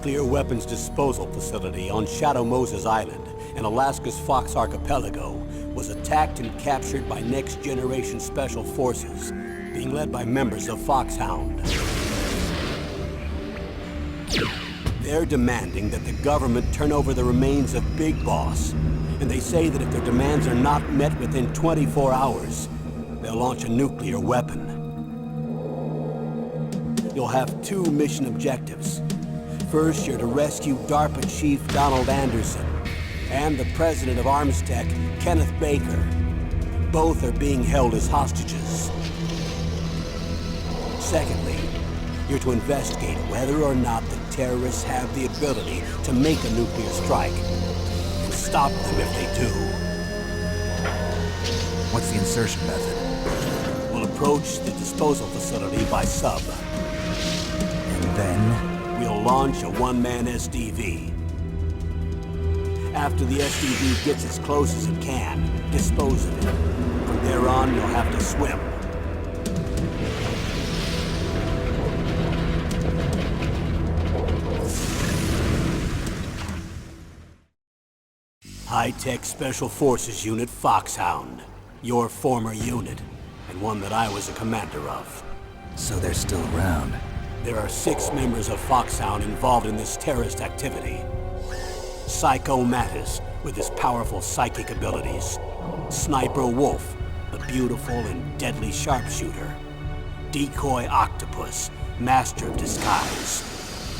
nuclear weapons disposal facility on Shadow Moses Island in Alaska's Fox Archipelago was attacked and captured by next-generation special forces, being led by members of Foxhound. They're demanding that the government turn over the remains of Big Boss, and they say that if their demands are not met within 24 hours, they'll launch a nuclear weapon. You'll have two mission objectives. First, you're to rescue DARPA Chief Donald Anderson and the president of Armstech, Kenneth Baker. Both are being held as hostages. Secondly, you're to investigate whether or not the terrorists have the ability to make a nuclear strike, and stop them if they do. What's the insertion method? We'll approach the disposal facility by sub. And then? We'll launch a one-man SDV. After the SDV gets as close as it can, dispose of it. From there on, you'll have to swim. High-Tech Special Forces Unit Foxhound. Your former unit, and one that I was a commander of. So they're still around. There are 6 members of Foxhound involved in this terrorist activity. Psycho Mattis, with his powerful psychic abilities. Sniper Wolf, the beautiful and deadly sharpshooter. Decoy Octopus, master of disguise.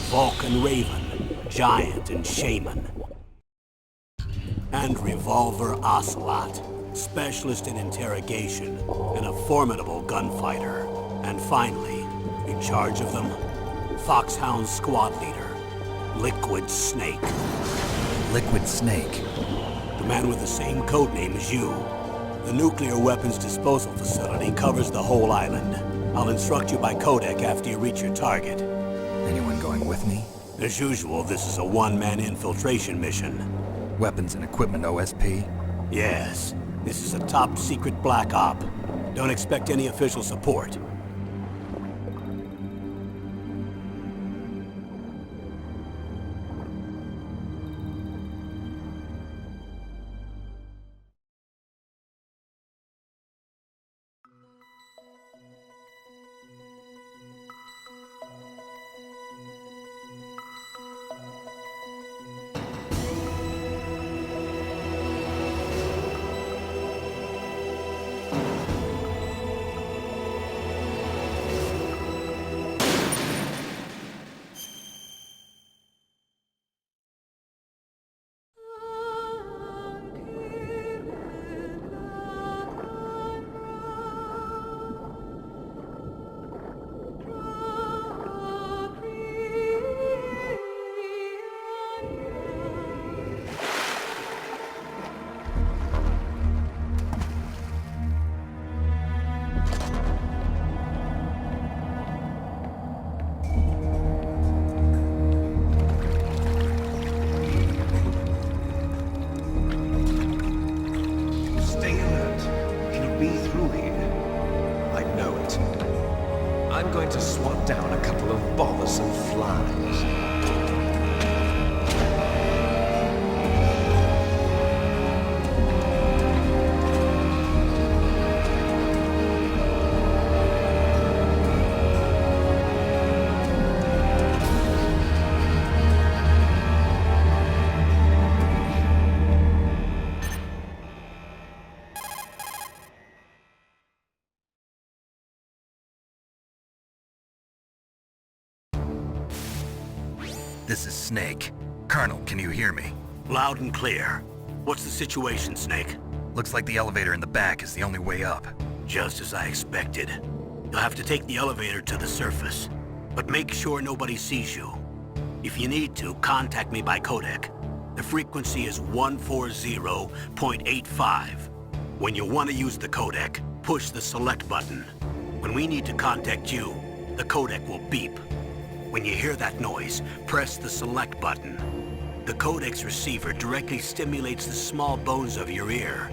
Vulcan Raven, giant and shaman. And Revolver Ocelot, specialist in interrogation and a formidable gunfighter. And finally, in charge of them, Foxhound squad leader, Liquid Snake. Liquid Snake? The man with the same codename as you. The nuclear weapons disposal facility covers the whole island. I'll instruct you by codec after you reach your target. Anyone going with me? As usual, this is a one-man infiltration mission. Weapons and equipment OSP? Yes. This is a top-secret black op. Don't expect any official support. I'm going to swat down a couple of bothersome flies. This is Snake. Colonel, can you hear me? Loud and clear. What's the situation, Snake? Looks like the elevator in the back is the only way up. Just as I expected. You'll have to take the elevator to the surface. But make sure nobody sees you. If you need to, contact me by codec. The frequency is 140.85. When you want to use the codec, push the select button. When we need to contact you, the codec will beep. When you hear that noise, press the select button. The codec's receiver directly stimulates the small bones of your ear.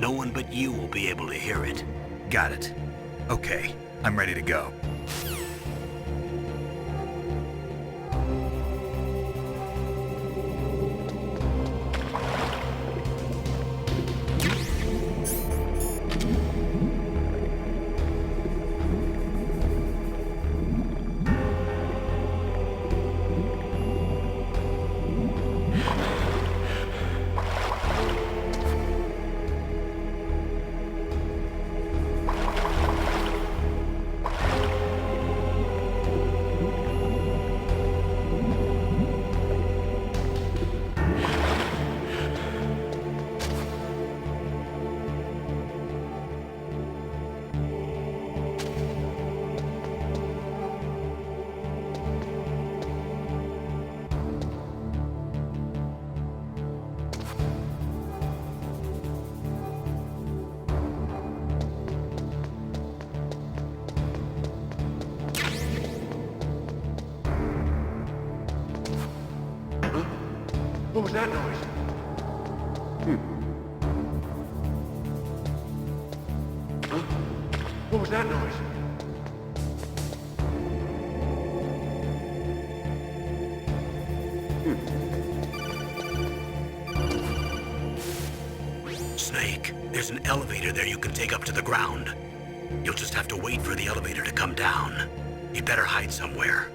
No one but you will be able to hear it. Got it. Okay, I'm ready to go. What was that noise? Huh? What was that noise? Snake, there's an elevator there you can take up to the ground. You'll just have to wait for the elevator to come down. You'd better hide somewhere.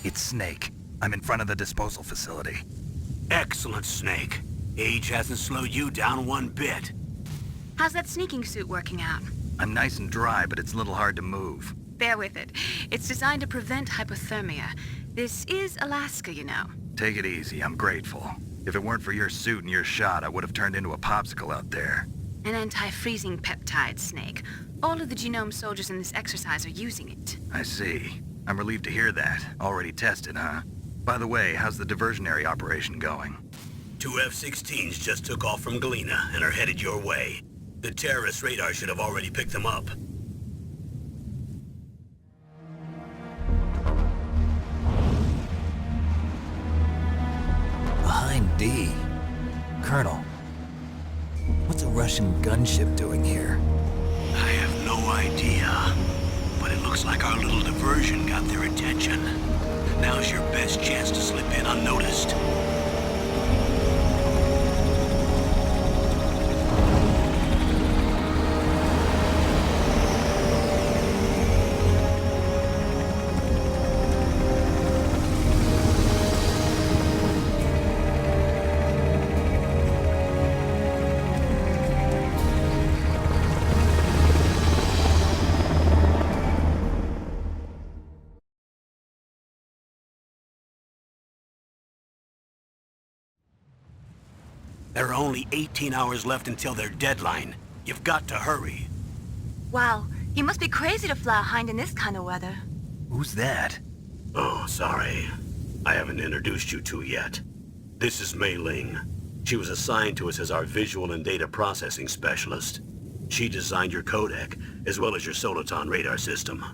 It's Snake. I'm in front of the disposal facility. Excellent, Snake. Age hasn't slowed you down one bit. How's that sneaking suit working out? I'm nice and dry, but it's a little hard to move. Bear with it. It's designed to prevent hypothermia. This is Alaska, you know. Take it easy, I'm grateful. If it weren't for your suit and your shot, I would have turned into a popsicle out there. An anti-freezing peptide, Snake. All of the genome soldiers in this exercise are using it. I see. I'm relieved to hear that. Already tested, huh? By the way, how's the diversionary operation going? 2 F-16s just took off from Galena and are headed your way. The terrorist radar should have already picked them up. Behind D. Colonel, what's a Russian gunship doing here? I have no idea, but it looks like our little diversion got their attention. Now's your best chance to slip in unnoticed. There are only 18 hours left until their deadline. You've got to hurry. Wow, you must be crazy to fly a hind in this kind of weather. Who's that? Oh, sorry. I haven't introduced you to yet. This is Mei Ling. She was assigned to us as our visual and data processing specialist. She designed your codec, as well as your Soliton radar system.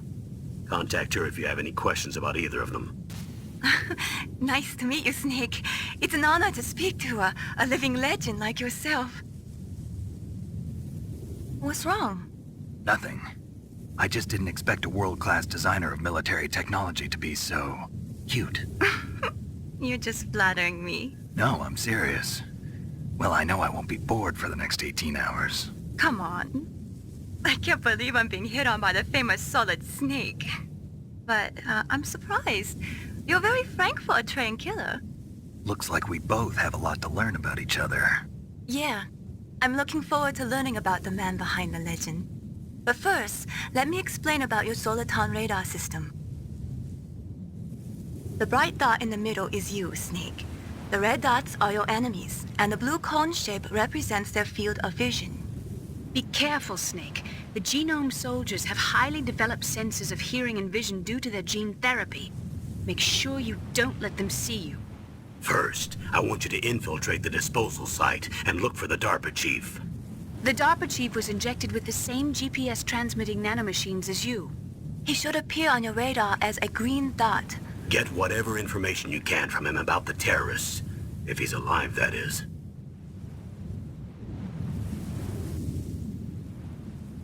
Contact her if you have any questions about either of them. Nice to meet you, Snake. It's an honor to speak to a living legend like yourself. What's wrong? Nothing. I just didn't expect a world-class designer of military technology to be so cute. You're just flattering me. No, I'm serious. Well, I know I won't be bored for the next 18 hours. Come on. I can't believe I'm being hit on by the famous Solid Snake. But I'm surprised. You're very frank for a trained killer. Looks like we both have a lot to learn about each other. Yeah. I'm looking forward to learning about the man behind the legend. But first, let me explain about your Soliton radar system. The bright dot in the middle is you, Snake. The red dots are your enemies, and the blue cone shape represents their field of vision. Be careful, Snake. The genome soldiers have highly developed senses of hearing and vision due to their gene therapy. Make sure you don't let them see you. First, I want you to infiltrate the disposal site and look for the DARPA chief. The DARPA chief was injected with the same GPS transmitting nanomachines as you. He should appear on your radar as a green dot. Get whatever information you can from him about the terrorists. If he's alive, that is.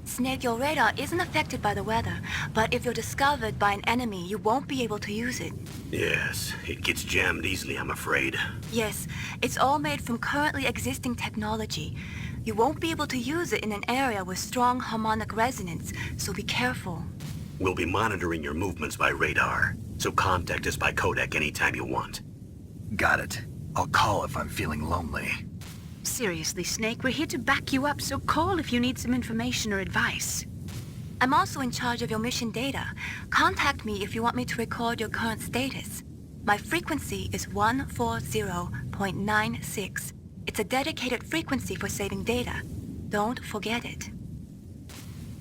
Snake, your radar isn't affected by the weather, but if you're discovered by an enemy, you won't be able to use it. Yes, it gets jammed easily, I'm afraid. Yes, it's all made from currently existing technology. You won't be able to use it in an area with strong harmonic resonance, so be careful. We'll be monitoring your movements by radar, so contact us by codec anytime you want. Got it. I'll call if I'm feeling lonely. Seriously, Snake, we're here to back you up, so call if you need some information or advice. I'm also in charge of your mission data. Contact me if you want me to record your current status. My frequency is 140.96. It's a dedicated frequency for saving data. Don't forget it.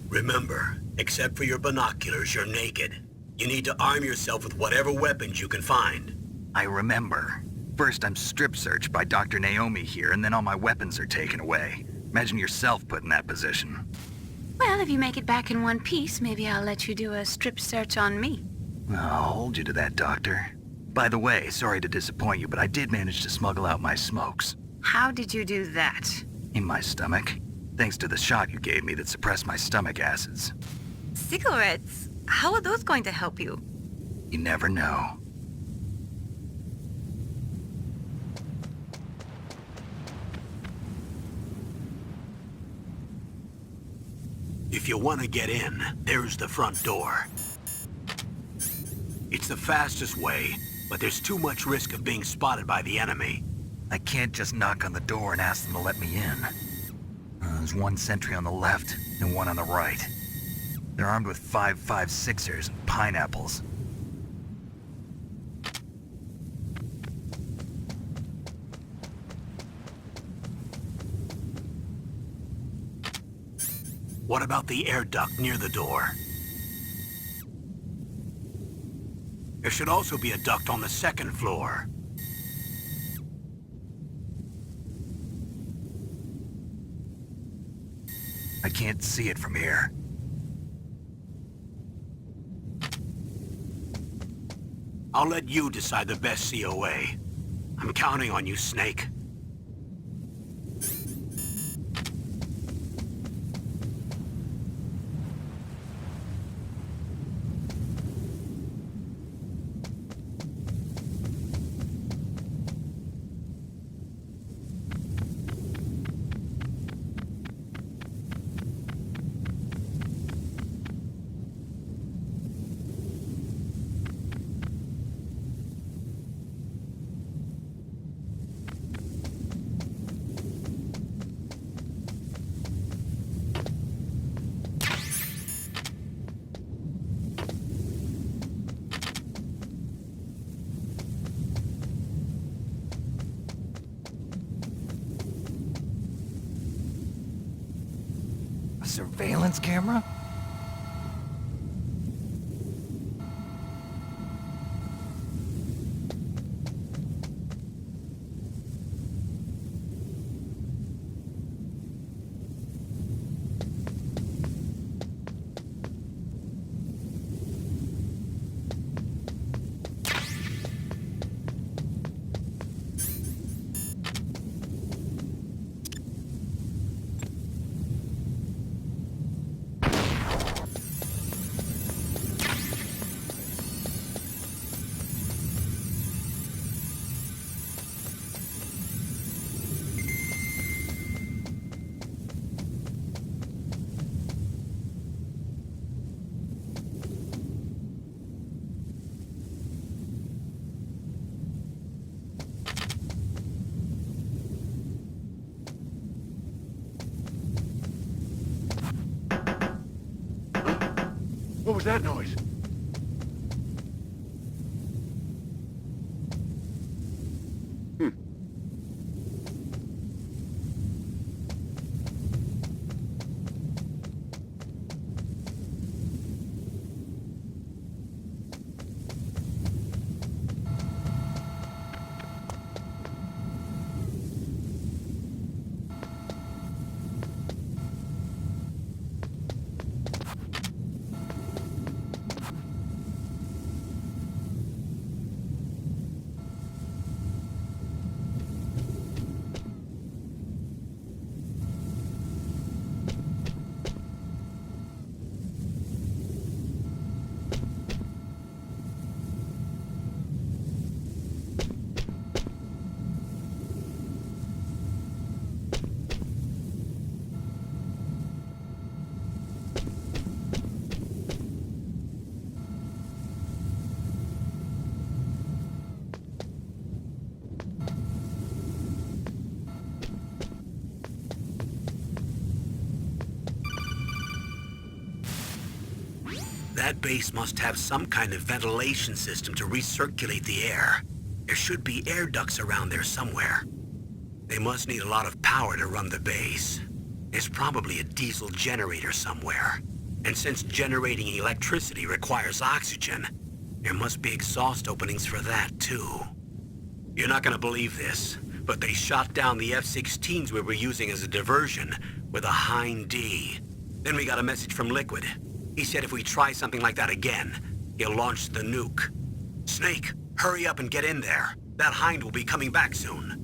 Remember, except for your binoculars, you're naked. You need to arm yourself with whatever weapons you can find. I remember. First, I'm strip searched by Dr. Naomi here, and then all my weapons are taken away. Imagine yourself put in that position. Well, if you make it back in one piece, maybe I'll let you do a strip search on me. I'll hold you to that, Doctor. By the way, sorry to disappoint you, but I did manage to smuggle out my smokes. How did you do that? In my stomach. Thanks to the shot you gave me that suppressed my stomach acids. Cigarettes? How are those going to help you? You never know. If you want to get in, there's the front door. It's the fastest way, but there's too much risk of being spotted by the enemy. I can't just knock on the door and ask them to let me in. There's one sentry on the left and one on the right. They're armed with 5.56ers and pineapples. What about the air duct near the door? There should also be a duct on the second floor. I can't see it from here. I'll let you decide the best COA. I'm counting on you, Snake. surveillance camera? What was that noise? That base must have some kind of ventilation system to recirculate the air. There should be air ducts around there somewhere. They must need a lot of power to run the base. There's probably a diesel generator somewhere. And since generating electricity requires oxygen, there must be exhaust openings for that too. You're not gonna believe this, but they shot down the F-16s we were using as a diversion with a Hind D. Then we got a message from Liquid. He said if we try something like that again, he'll launch the nuke. Snake, hurry up and get in there. That Hind will be coming back soon.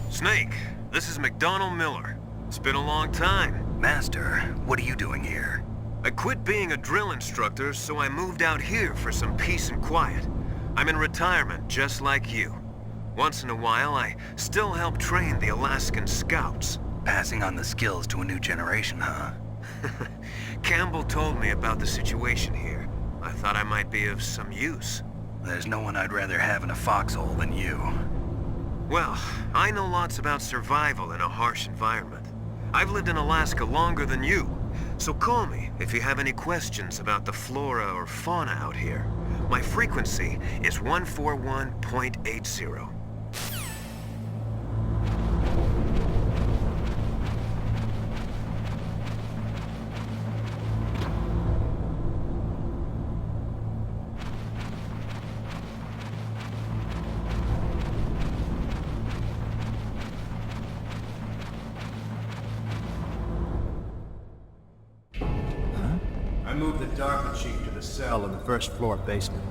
Snake, this is McDonald Miller. It's been a long time. Master, what are you doing here? I quit being a drill instructor, so I moved out here for some peace and quiet. I'm in retirement, just like you. Once in a while, I still help train the Alaskan Scouts. Passing on the skills to a new generation, huh? Campbell told me about the situation here. I thought I might be of some use. There's no one I'd rather have in a foxhole than you. Well, I know lots about survival in a harsh environment. I've lived in Alaska longer than you, so call me if you have any questions about the flora or fauna out here. My frequency is 141.80. I moved the DARPA chief to the cell in the first floor basement.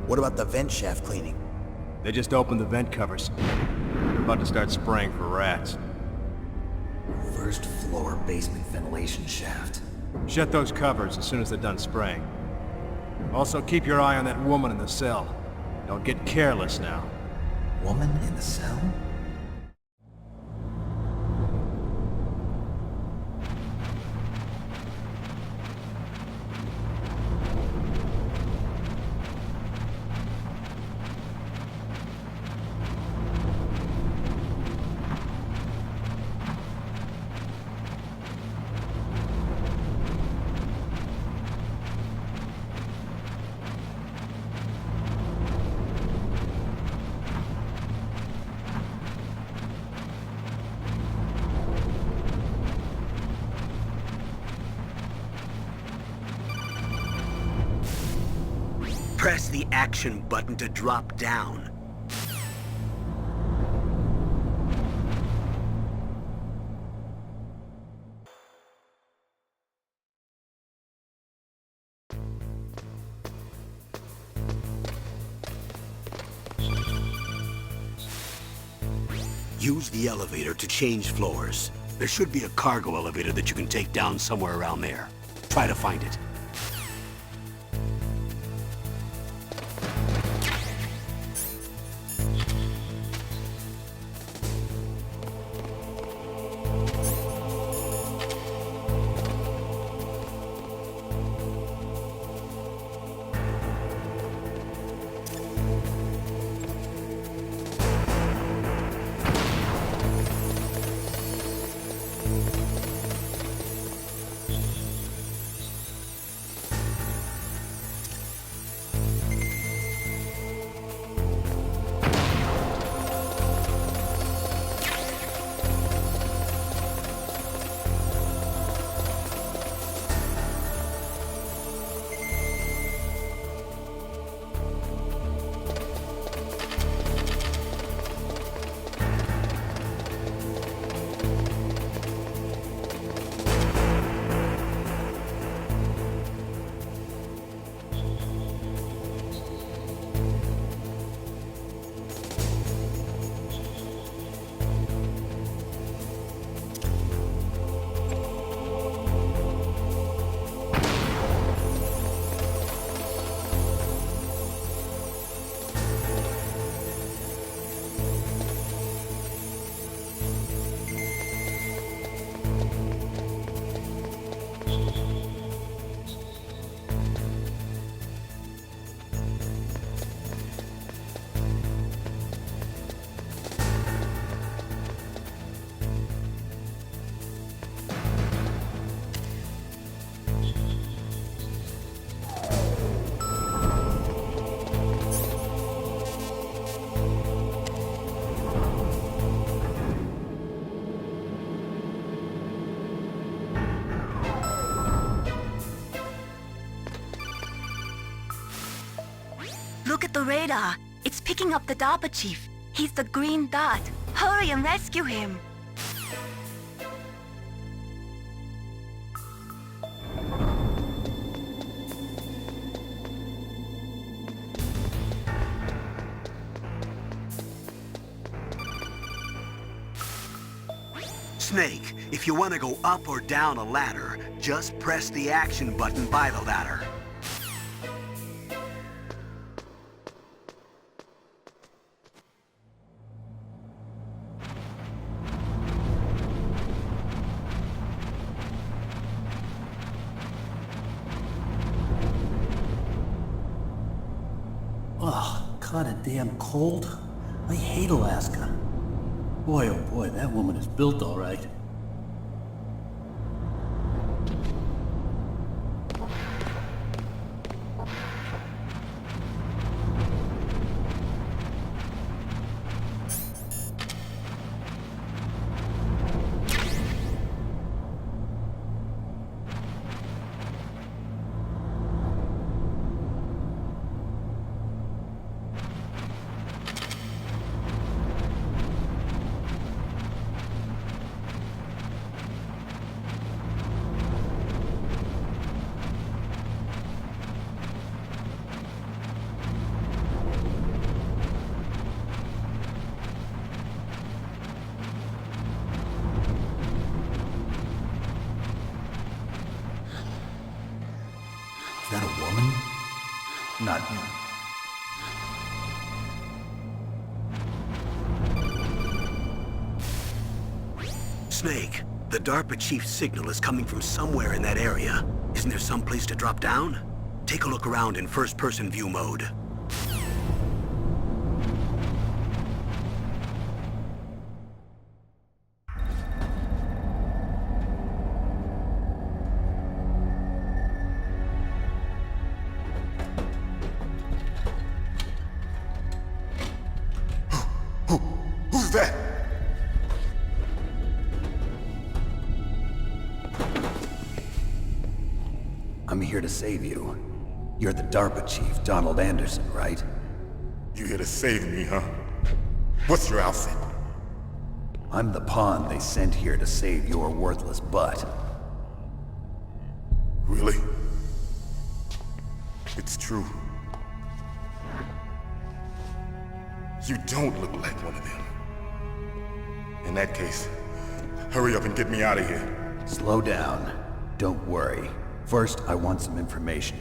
What about the vent shaft cleaning? They just opened the vent covers. They're about to start spraying for rats. First floor basement ventilation shaft. Shut those covers as soon as they're done spraying. Also, keep your eye on that woman in the cell. Don't get careless now. Woman in the cell? Press the action button to drop down. Use the elevator to change floors. There should be a cargo elevator that you can take down somewhere around there. Try to find it. Look at the radar. It's picking up the DARPA chief. He's the green dot. Hurry and rescue him. Snake, if you want to go up or down a ladder, just press the action button by the ladder. Oh, kinda damn cold. I hate Alaska. Boy, oh boy, that woman is built all right. Is that a woman? Not. Snake, the DARPA chief's signal is coming from somewhere in that area. Isn't there some place to drop down? Take a look around in first-person view mode. Who's that? I'm here to save you. You're the DARPA chief, Donald Anderson, right? You here to save me, huh? What's your outfit? I'm the pawn they sent here to save your worthless butt. Really? It's true. You don't look like one of them. In that case, hurry up and get me out of here. Slow down. Don't worry. First, I want some information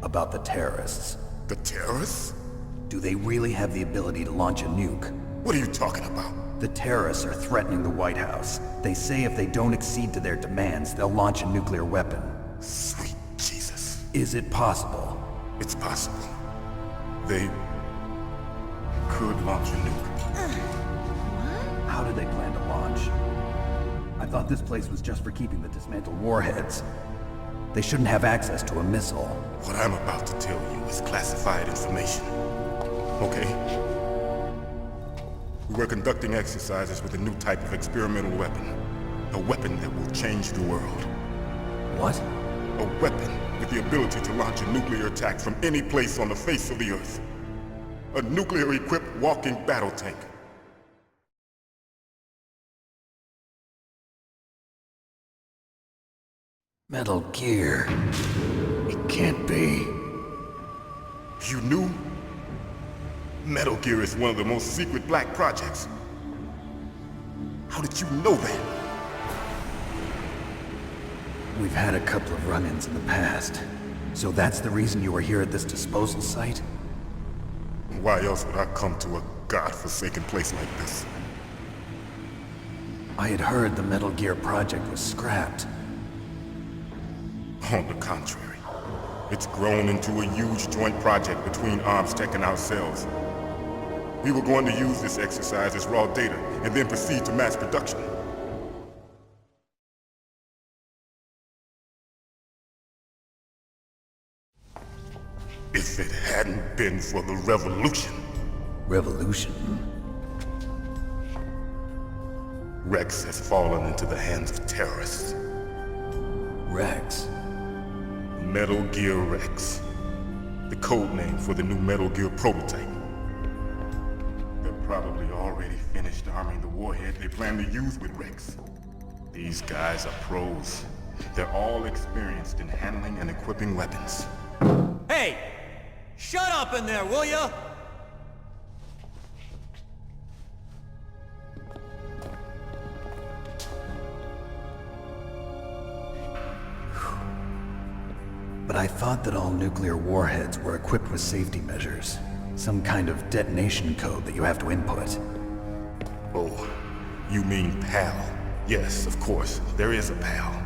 about the terrorists. The terrorists? Do they really have the ability to launch a nuke? What are you talking about? The terrorists are threatening the White House. They say if they don't accede to their demands, they'll launch a nuclear weapon. Sweet Jesus. Is it possible? It's possible. They could launch a nuke. How do they plan to launch? I thought this place was just for keeping the dismantled warheads. They shouldn't have access to a missile. What I'm about to tell you is classified information. Okay? We were conducting exercises with a new type of experimental weapon. A weapon that will change the world. What? A weapon with the ability to launch a nuclear attack from any place on the face of the Earth. A nuclear-equipped walking battle tank. Metal Gear. It can't be. You knew? Metal Gear is one of the most secret black projects. How did you know that? We've had a couple of run-ins in the past. So that's the reason you were here at this disposal site? Why else would I come to a godforsaken place like this? I had heard the Metal Gear project was scrapped. On the contrary, it's grown into a huge joint project between ArmsTech and ourselves. We were going to use this exercise as raw data and then proceed to mass production. If it hadn't been for the revolution. Revolution? Rex has fallen into the hands of terrorists. Rex? Metal Gear Rex. The code name for the new Metal Gear prototype. They're probably already finished arming the warhead they plan to use with Rex. These guys are pros. They're all experienced in handling and equipping weapons. Hey! Shut up in there, will ya? But I thought that all nuclear warheads were equipped with safety measures. Some kind of detonation code that you have to input. Oh, you mean PAL? Yes, of course, there is a PAL.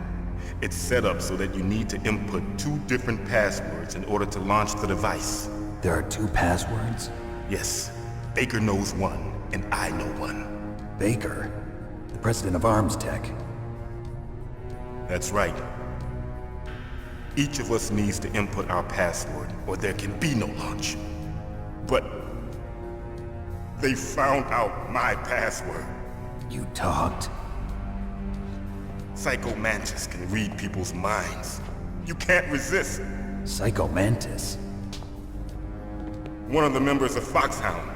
It's set up so that you need to input 2 different passwords in order to launch the device. There are 2 passwords? Yes. Baker knows one, and I know one. Baker? The president of ArmsTech? That's right. Each of us needs to input our password, or there can be no launch. But they found out my password. You talked? Psycho Mantis can read people's minds. You can't resist. Psycho Mantis? One of the members of Foxhound.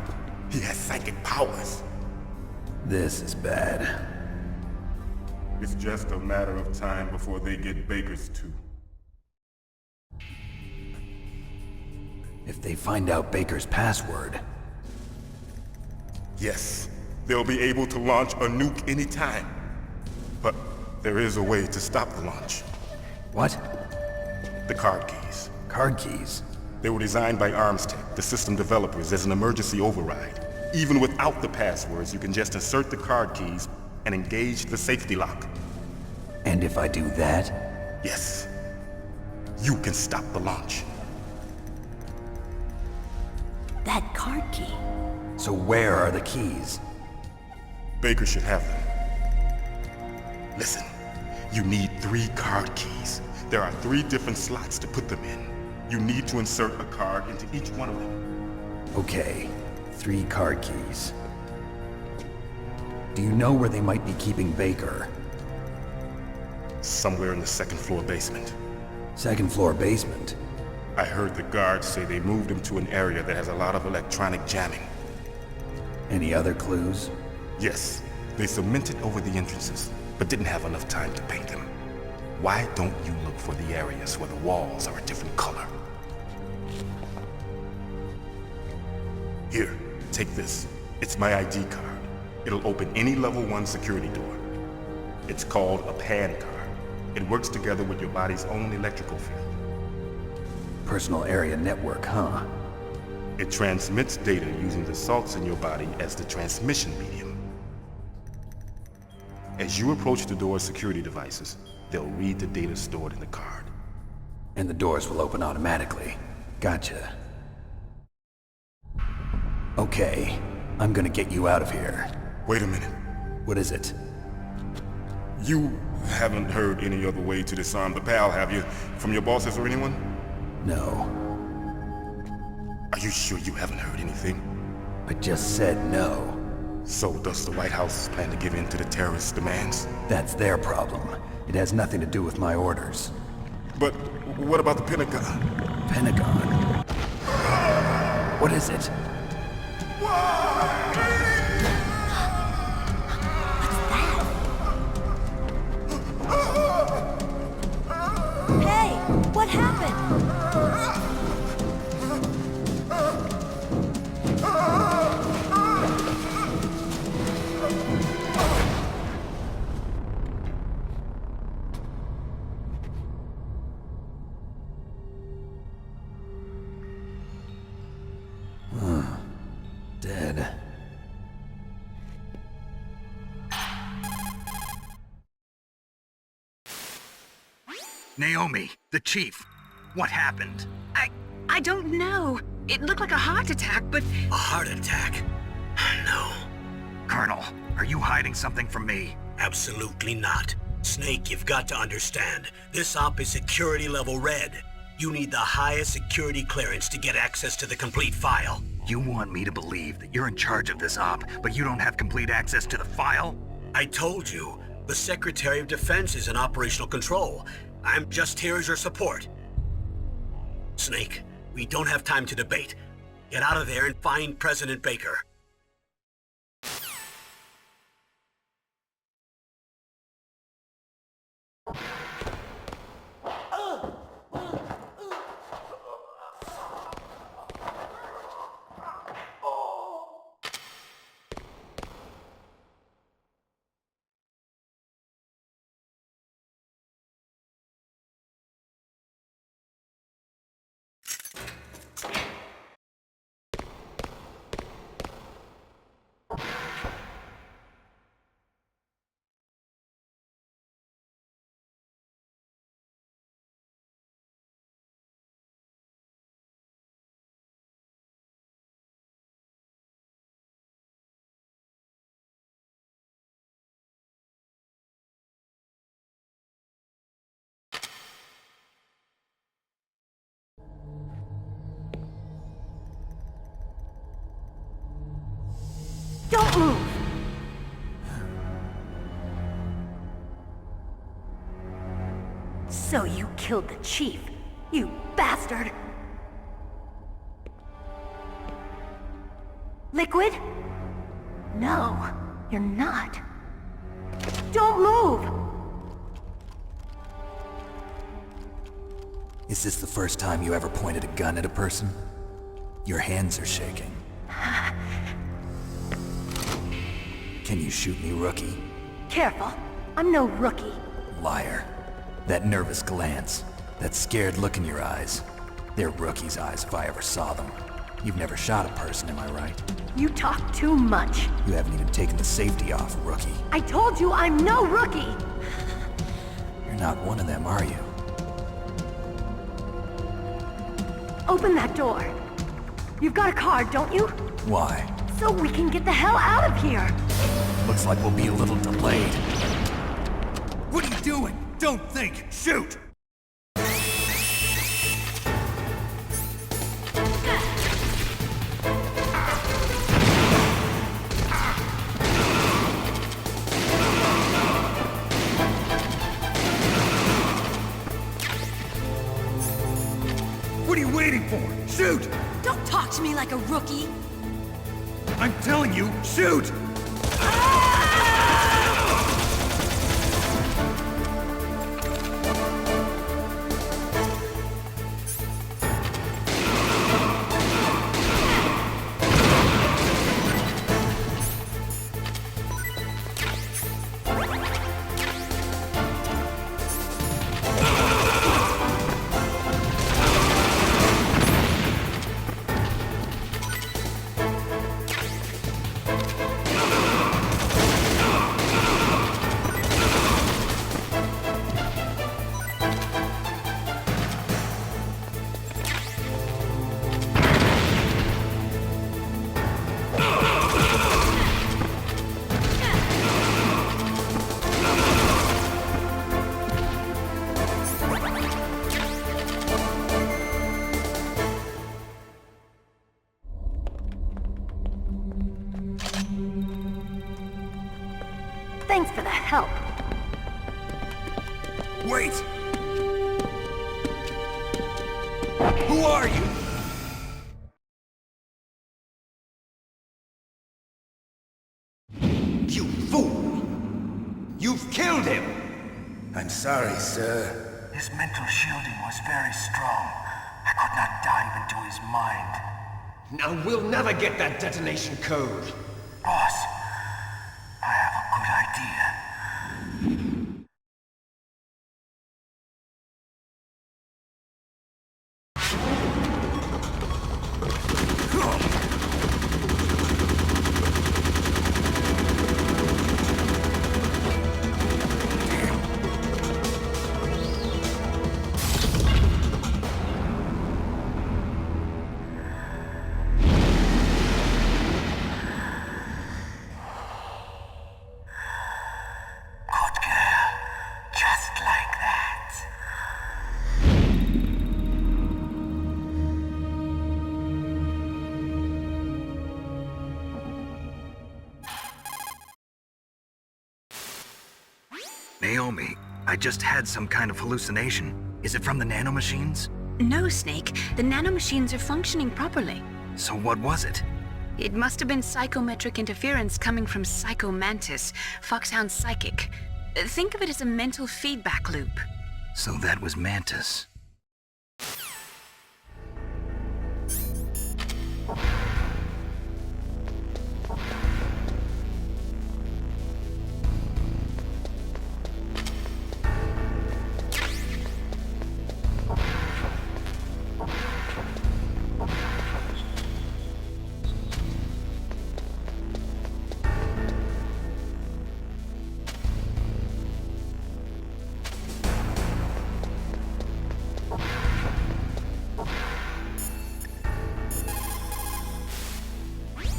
He has psychic powers. This is bad. It's just a matter of time before they get Baker's too. If they find out Baker's password... Yes, they'll be able to launch a nuke anytime. But there is a way to stop the launch. What? The card keys. Card keys? They were designed by ArmsTech, the system developers, as an emergency override. Even without the passwords, you can just insert the card keys and engage the safety lock. And if I do that? Yes. You can stop the launch. That card key. So where are the keys? Baker should have them. Listen, you need 3 card keys. There are 3 different slots to put them in. You need to insert a card into each one of them. Okay, 3 card keys. Do you know where they might be keeping Baker? Somewhere in the 2nd floor basement. 2nd floor basement? I heard the guards say they moved him to an area that has a lot of electronic jamming. Any other clues? Yes, they cemented over the entrances, but didn't have enough time to paint them. Why don't you look for the areas where the walls are a different color? Here, take this. It's my ID card. It'll open any level 1 security door. It's called a PAN card. It works together with your body's own electrical field. Personal area network, huh? It transmits data using the salts in your body as the transmission medium. As you approach the door's security devices, they'll read the data stored in the card. And the doors will open automatically. Gotcha. Okay, I'm gonna get you out of here. Wait a minute. What is it? You haven't heard any other way to disarm the PAL, have you? From your bosses or anyone? No. Are you sure you haven't heard anything? I just said no. So does the White House plan to give in to the terrorists' demands? That's their problem. It has nothing to do with my orders. But what about the Pentagon? Pentagon? What is it? Hey, what happened? Dead. Naomi, the chief. What happened? I don't know. It looked like a heart attack, but... A heart attack? No, Colonel, are you hiding something from me? absolutely not. Snake, you've got to understand. This op is security level red. You need the highest security clearance to get access to the complete file. You want me to believe that you're in charge of this op, but you don't have complete access to the file? I told you, the Secretary of Defense is in operational control. I'm just here as your support. Snake, we don't have time to debate. Get out of there and find President Baker. Don't move! So you killed the chief, you bastard! Liquid? No, you're not. Don't move! Is this the first time you ever pointed a gun at a person? Your hands are shaking. Can you shoot me, rookie? Careful, I'm no rookie. Liar. That nervous glance, that scared look in your eyes. They're rookie's eyes if I ever saw them. You've never shot a person, am I right? You talk too much. You haven't even taken the safety off, rookie. I told you I'm no rookie! You're not one of them, are you? Open that door. You've got a card, don't you? Why? So we can get the hell out of here! Looks like we'll be a little delayed. What are you doing? Don't think! Shoot! What do you waiting for? Shoot! Don't talk to me like a rookie. I'm telling you, shoot! Thanks for the help. Wait! Who are you? You fool! You've killed him! I'm sorry, sir. His mental shielding was very strong. I could not dive into his mind. Now we'll never get that detonation code. Boss, I have a good idea. Naomi, I just had some kind of hallucination. Is it from the nanomachines? No, Snake. The nanomachines are functioning properly. So what was it? It must have been psychometric interference coming from Psycho Mantis, Foxhound's psychic. Think of it as a mental feedback loop. So that was Mantis.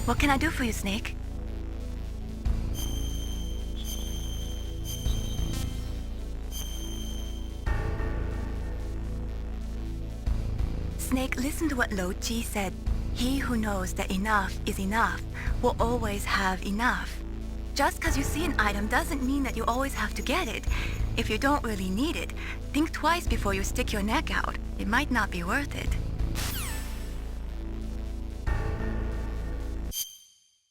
What can I do for you, Snake? Snake, listen to what Lo Chi said. He who knows that enough is enough will always have enough. Just because you see an item doesn't mean that you always have to get it. If you don't really need it, think twice before you stick your neck out. It might not be worth it.